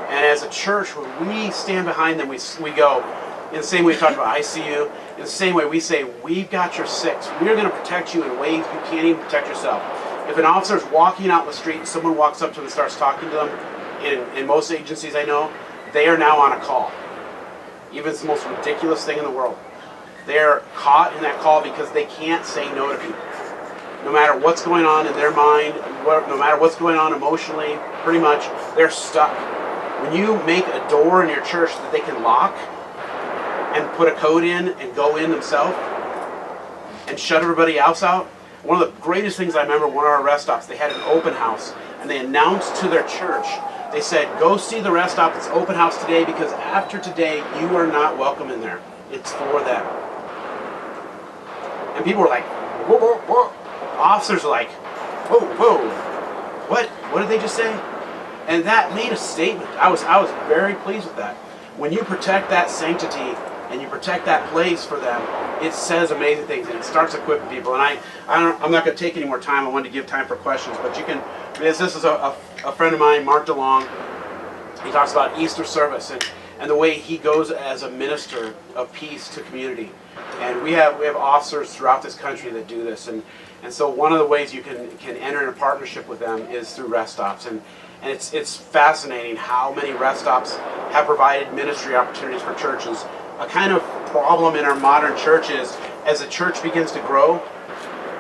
And as a church, when we stand behind them, we go, in the same way we talked about ICU, in the same way we say, we've got your six. We're going to protect you in ways you can't even protect yourself. If an officer's walking out in the street and someone walks up to them and starts talking to them, in most agencies I know, they are now on a call. Even if it's the most ridiculous thing in the world. They're caught in that call because they can't say no to people. No matter what's going on in their mind, no matter what's going on emotionally, pretty much, they're stuck. When you make a door in your church that they can lock and put a code in and go in themselves and shut everybody else out, one of the greatest things I remember, one of our rest stops, they had an open house and they announced to their church, they said, go see the rest stop, it's open house today because after today you are not welcome in there. It's for them. And people were like, whoa, whoa, whoa. Officers are like, whoa, whoa, what did they just say? And that made a statement. I was very pleased with that. When you protect that sanctity and you protect that place for them, it says amazing things and it starts equipping people. And I'm not going to take any more time. I wanted to give time for questions, but you can. This is a friend of mine, Mark DeLong. He talks about Easter service and the way he goes as a minister of peace to community. And we have officers throughout this country that do this. And so one of the ways you can enter in a partnership with them is through rest stops. And it's fascinating how many rest stops have provided ministry opportunities for churches. A kind of problem in our modern church is, as the church begins to grow,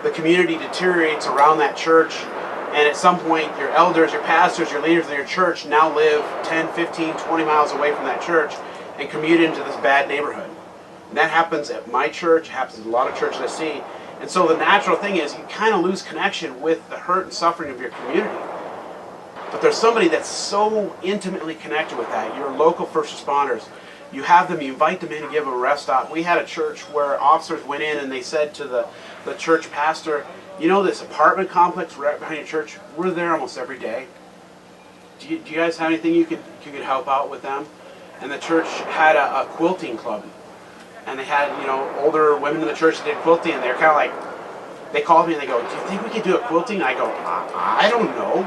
the community deteriorates around that church, and at some point your elders, your pastors, your leaders in your church now live 10, 15, 20 miles away from that church and commute into this bad neighborhood. And that happens at my church, it happens at a lot of churches I see. And so the natural thing is you kind of lose connection with the hurt and suffering of your community. But there's somebody that's so intimately connected with that, your local first responders. You have them, you invite them in and give them a rest stop. We had a church where officers went in and they said to the church pastor, you know this apartment complex right behind your church, we're there almost every day. Do you guys have anything you could help out with them? And the church had a quilting club. And they had, older women in the church that did quilting, and they're kind of like, they called me and they go, do you think we could do a quilting? And I go, I don't know.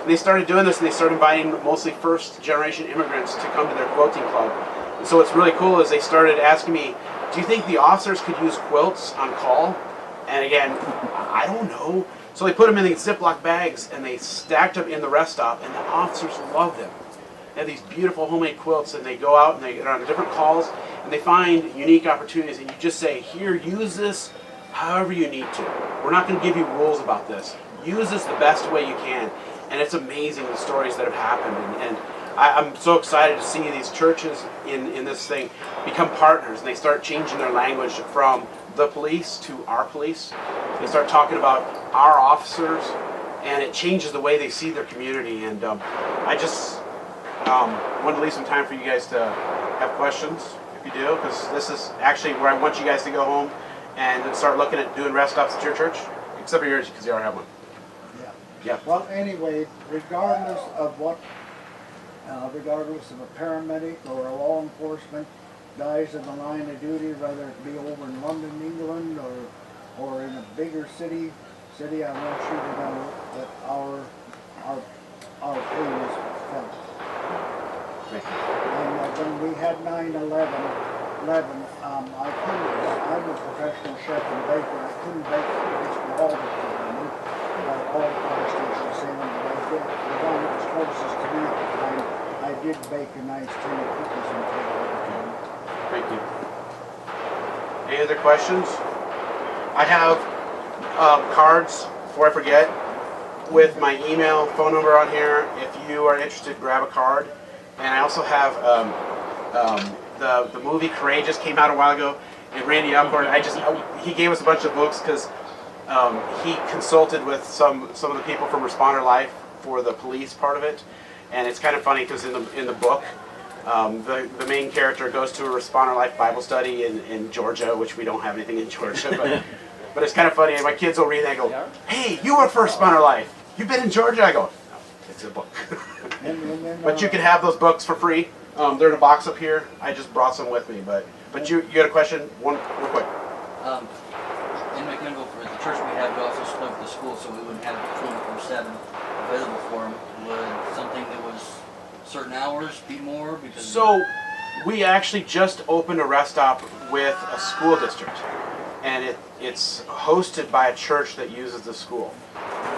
And they started doing this, and they started inviting mostly first-generation immigrants to come to their quilting club. And so what's really cool is they started asking me, do you think the officers could use quilts on call? And again, I don't know. So they put them in these Ziploc bags, and they stacked them in the rest stop, and the officers love them. They have these beautiful homemade quilts, and they go out, and they're on different calls, and they find unique opportunities, and you just say, here, use this however you need to. We're not going to give you rules about this. Use this the best way you can. And it's amazing the stories that have happened. And I'm so excited to see these churches in this thing become partners, and they start changing their language from the police to our police. They start talking about our officers, and it changes the way they see their community. And I just wanted to leave some time for you guys to have questions. You do, because this is actually where I want you guys to go home and then start looking at doing rest stops at your church, except for yours because you already have one. Yeah. Well, anyway, regardless of a paramedic or a law enforcement guys in the line of duty, whether it be over in London, England, or in a bigger city, I want you to know that our pain is felt. And when we had 9/11, I'm a professional chef and baker. I couldn't bake for all the time, but all the fire stations in, but I did. The one that was closest to me at the time, I did bake a nice tin of cookies and take all the time. Thank you. Any other questions? I have cards, before I forget, with my email, phone number on here. If you are interested, grab a card. And I also have the movie Courageous came out a while ago, and Randy Alcorn, he gave us a bunch of books because he consulted with some of the people from Responder Life for the police part of it, and it's kind of funny because in the book, the main character goes to a Responder Life Bible study in Georgia, which we don't have anything in Georgia, but it's kind of funny. And my kids will read it and I go, "Hey, you were for Responder Life. You've been in Georgia?" I go, "It's a book." But you can have those books for free. They're in a box up here. I just brought some with me. But you got a question? One real quick. In McMinnville, for the church we have, we also split with the school, so we wouldn't have 24/7 available for them. Would something that was certain hours, be more? Because So we actually just opened a rest stop with a school district, and it's hosted by a church that uses the school.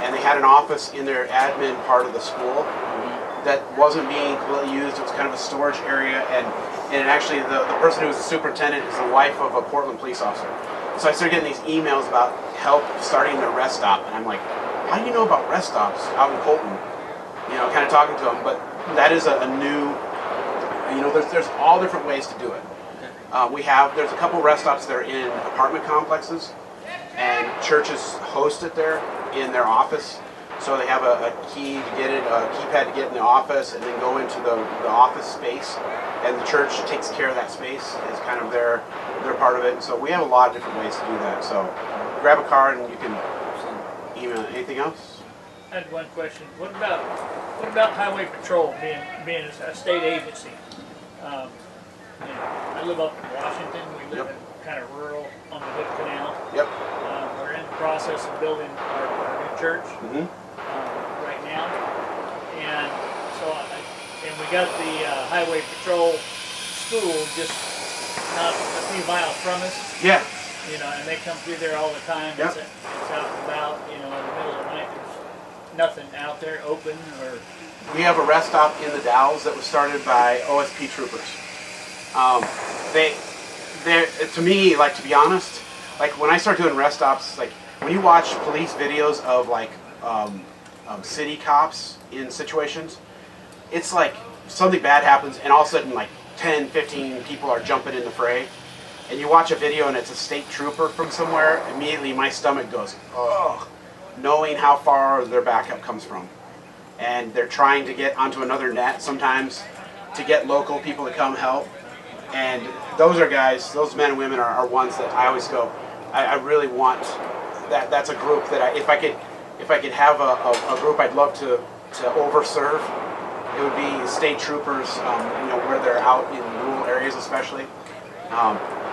And they had an office in their admin part of the school that wasn't being completely used. It was kind of a storage area, and actually the person who was the superintendent is the wife of a Portland police officer. So I started getting these emails about help starting their rest stop, and I'm like, how do you know about rest stops out in Colton? You know, kind of talking to them, but that is a new, you know, there's all different ways to do it. There's a couple rest stops that are in apartment complexes, and churches host it there in their office. So they have a key to get it, a keypad to get in the office, and then go into the office space, and the church takes care of that space as kind of their part of it. And so we have a lot of different ways to do that. So grab a card and you can email. Anything else? I had one question. What about Highway Patrol being a state agency? You know, I live up in Washington. We live in kind of rural on the Hood Canal. Yep. We're in the process of building our new church right now, and so and we got the Highway Patrol school just not a few miles from us. Yeah. You know, and they come through there all the time. Yep. It's out and about. You know, in the middle of the night, there's nothing out there open or. We have a rest stop in the Dalles that was started by OSP troopers. They're to me, like, to be honest, like when I start doing rest stops, like when you watch police videos of like city cops in situations, it's like something bad happens and all of a sudden like 10, 15 people are jumping in the fray. And you watch a video and it's a state trooper from somewhere, immediately my stomach goes, ugh, knowing how far their backup comes from. And they're trying to get onto another net sometimes to get local people to come help. And those are guys, those men and women are ones that I always go, I really want that. That's a group that if I could have a group I'd love to overserve, it would be state troopers, you know, where they're out in rural areas especially.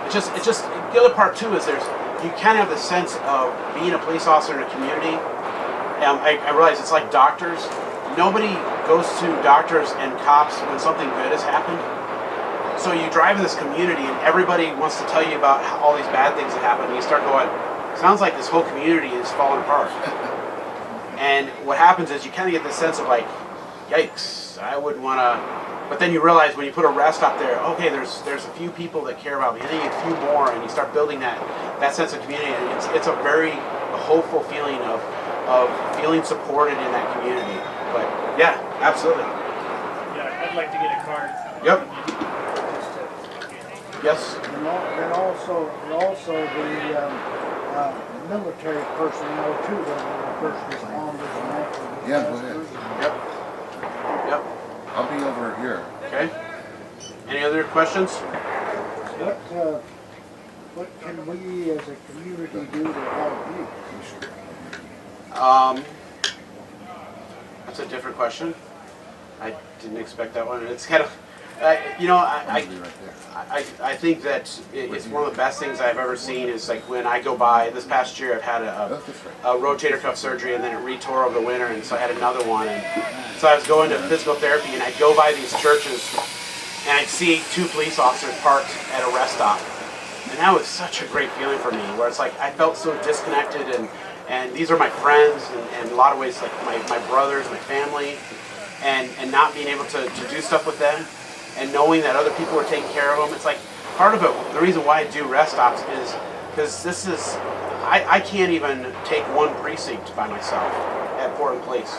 It's just the other part too is you kind of have the sense of being a police officer in a community. I realize it's like doctors. Nobody goes to doctors and cops when something good has happened. So you drive in this community and everybody wants to tell you about all these bad things that happen. And you start going, sounds like this whole community is falling apart. And what happens is you kind of get this sense of like, yikes, I wouldn't want to. But then you realize when you put a rest stop there, okay, there's a few people that care about me. And then you get a few more, and you start building that sense of community. And it's a very hopeful feeling of feeling supported in that community. But yeah, absolutely. Yeah, I'd like to get a card. Yep. Yes. And also the military personnel too, the first responders and that. Yeah, go ahead. Yep. I'll be over here. Okay. Any other questions? What can we as a community do to help you? That's a different question. I didn't expect that one. It's kind of, you know, I think that it's one of the best things I've ever seen is like when I go by, this past year I've had a rotator cuff surgery and then it retore over the winter, and so I had another one. And so I was going to physical therapy and I'd go by these churches and I'd see two police officers parked at a rest stop. And that was such a great feeling for me, where it's like I felt so disconnected, and these are my friends, and in a lot of ways like my brothers, my family, and not being able to do stuff with them, and knowing that other people are taking care of them. It's like part of it, the reason why I do rest stops is because this is, I can't even take one precinct by myself at Portland Police.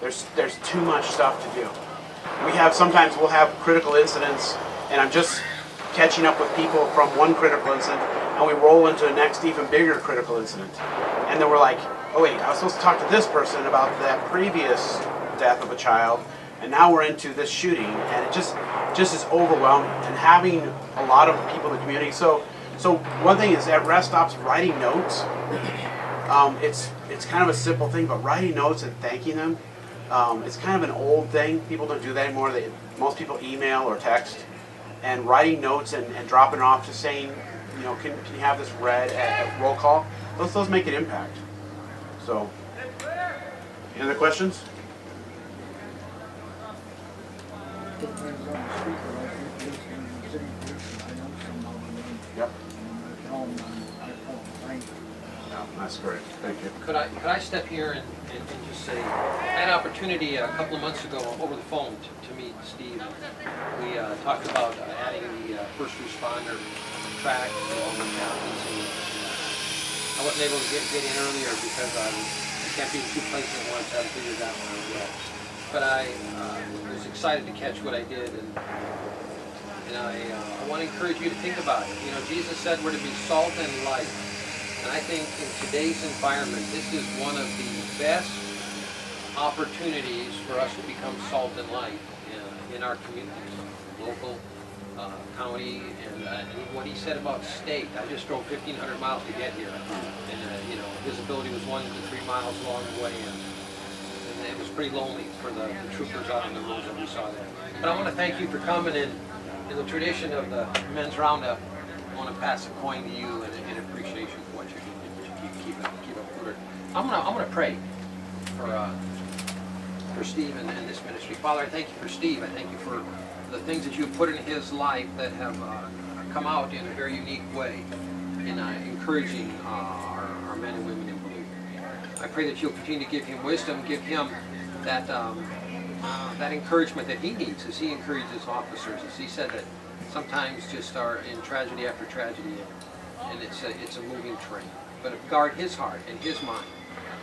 There's too much stuff to do. Sometimes we'll have critical incidents, and I'm just catching up with people from one critical incident, and we roll into the next even bigger critical incident. And then we're like, oh wait, I was supposed to talk to this person about that previous death of a child, and now we're into this shooting, and it just is overwhelming. And having a lot of people in the community. So one thing is at rest stops, writing notes. It's kind of a simple thing, but writing notes and thanking them, it's kind of an old thing. People don't do that anymore. Most people email or text. And writing notes and dropping it off, just saying, you know, can you have this read at roll call? Those make an impact. So, any other questions? depends on the speaker, like if you listen to the city police, I know some of them. Yep. And I tell them, I tell them, thank you. No, that's great. Thank you. Could I step here and just say, I had an opportunity a couple of months ago over the phone to meet Steve. We talked about adding the first responder track to all the counties. And, I wasn't able to get in earlier because I can't be in two places at once. I haven't figured that one out yet. But I was excited to catch what I did, and I want to encourage you to think about it. You know, Jesus said we're to be salt and light. And I think in today's environment, this is one of the best opportunities for us to become salt and light in our communities, local, county, and what he said about state. I just drove 1,500 miles to get here, and you know, visibility was 1 to 3 miles along the way, and it was pretty lonely for the troopers out on the roads that we saw there. But I want to thank you for coming in the tradition of the men's roundup. I want to pass a coin to you in appreciation for what you're doing. Keep up good. I'm gonna pray for Steve and this ministry. Father, I thank you for Steve. I thank you for the things that you've put in his life that have come out in a very unique way in encouraging our men and women in blue. I pray that you'll continue to give him wisdom, give him that that encouragement that he needs as he encourages officers. As he said that sometimes just are in tragedy after tragedy, and it's a moving train. But guard his heart and his mind.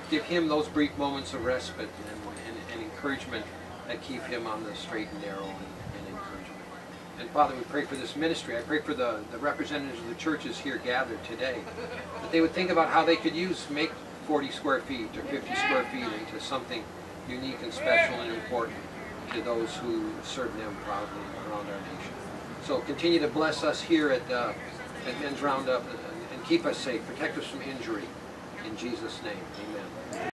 Give him those brief moments of respite and encouragement that keep him on the straight and narrow and encouragement. And Father, we pray for this ministry. I pray for the representatives of the churches here gathered today, that they would think about how they could make 40 square feet or 50 square feet into something unique and special and important to those who serve them proudly around our nation. So continue to bless us here at Men's Roundup and keep us safe. Protect us from injury. In Jesus' name, amen.